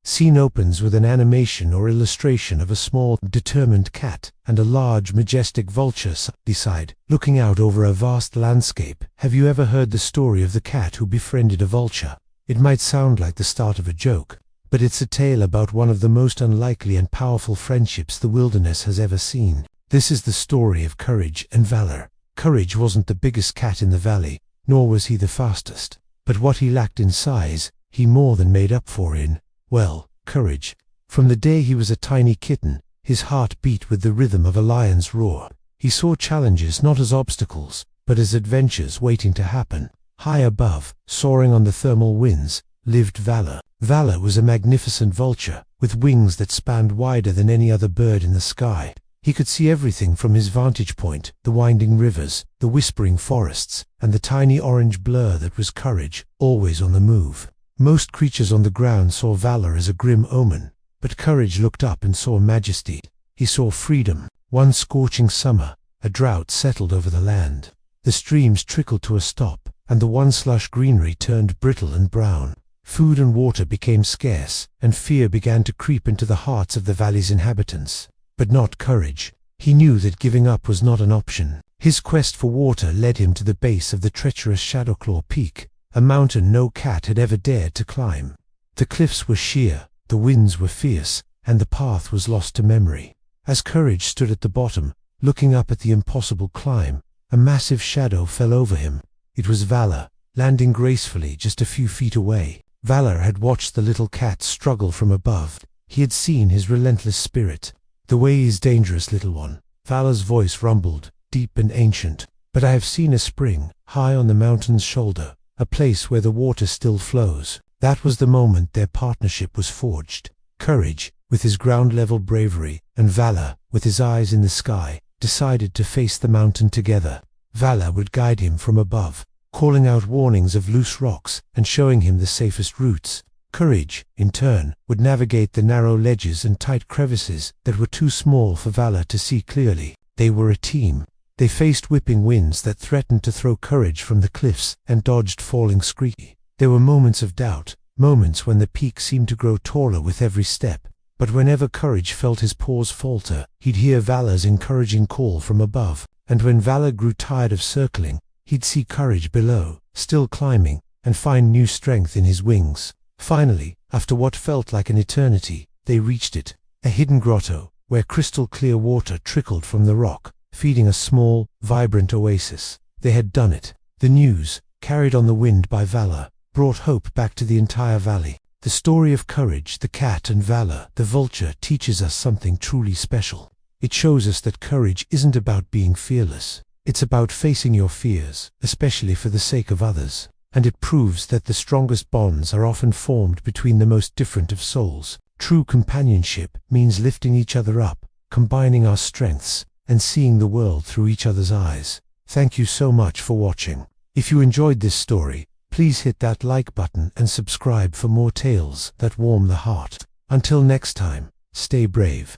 Scene opens with an animation or illustration of a small, determined cat and a large, majestic vulture beside, looking out over a vast landscape. Have you ever heard the story of the cat who befriended a vulture? It might sound like the start of a joke, but it's a tale about one of the most unlikely and powerful friendships the wilderness has ever seen. This is the story of Courage and Valor. Courage wasn't the biggest cat in the valley, nor was he the fastest. But what he lacked in size, he more than made up for in, well, courage. From the day he was a tiny kitten, his heart beat with the rhythm of a lion's roar. He saw challenges not as obstacles, but as adventures waiting to happen. High above, soaring on the thermal winds, lived Valor. Valor was a magnificent vulture, with wings that spanned wider than any other bird in the sky. He could see everything from his vantage point, the winding rivers, the whispering forests, and the tiny orange blur that was Courage, always on the move. Most creatures on the ground saw Valor as a grim omen, but Courage looked up and saw majesty. He saw freedom. One scorching summer, a drought settled over the land. The streams trickled to a stop, and the once lush greenery turned brittle and brown. Food and water became scarce, and fear began to creep into the hearts of the valley's inhabitants. But not Courage. He knew that giving up was not an option. His quest for water led him to the base of the treacherous Shadowclaw Peak, a mountain no cat had ever dared to climb. The cliffs were sheer, the winds were fierce, and the path was lost to memory. As Courage stood at the bottom, looking up at the impossible climb, a massive shadow fell over him. It was Valor, landing gracefully just a few feet away. Valor had watched the little cat struggle from above. He had seen his relentless spirit. "The way is dangerous, little one," Valor's voice rumbled, deep and ancient. "But I have seen a spring, high on the mountain's shoulder, a place where the water still flows." That was the moment their partnership was forged. Courage, with his ground-level bravery, and Valor, with his eyes in the sky, decided to face the mountain together. Valor would guide him from above, calling out warnings of loose rocks and showing him the safest routes. Courage, in turn, would navigate the narrow ledges and tight crevices that were too small for Valor to see clearly. They were a team. They faced whipping winds that threatened to throw Courage from the cliffs and dodged falling scree. There were moments of doubt, moments when the peak seemed to grow taller with every step. But whenever Courage felt his paws falter, he'd hear Valor's encouraging call from above. And when Valor grew tired of circling, he'd see Courage below, still climbing, and find new strength in his wings. Finally, after what felt like an eternity, they reached it, a hidden grotto, where crystal-clear water trickled from the rock, feeding a small, vibrant oasis. They had done it. The news, carried on the wind by Valor, brought hope back to the entire valley. The story of Courage, the cat, and Valor, the vulture, teaches us something truly special. It shows us that courage isn't about being fearless. It's about facing your fears, especially for the sake of others. And it proves that the strongest bonds are often formed between the most different of souls. True companionship means lifting each other up, combining our strengths, and seeing the world through each other's eyes. Thank you so much for watching. If you enjoyed this story, please hit that like button and subscribe for more tales that warm the heart. Until next time, stay brave.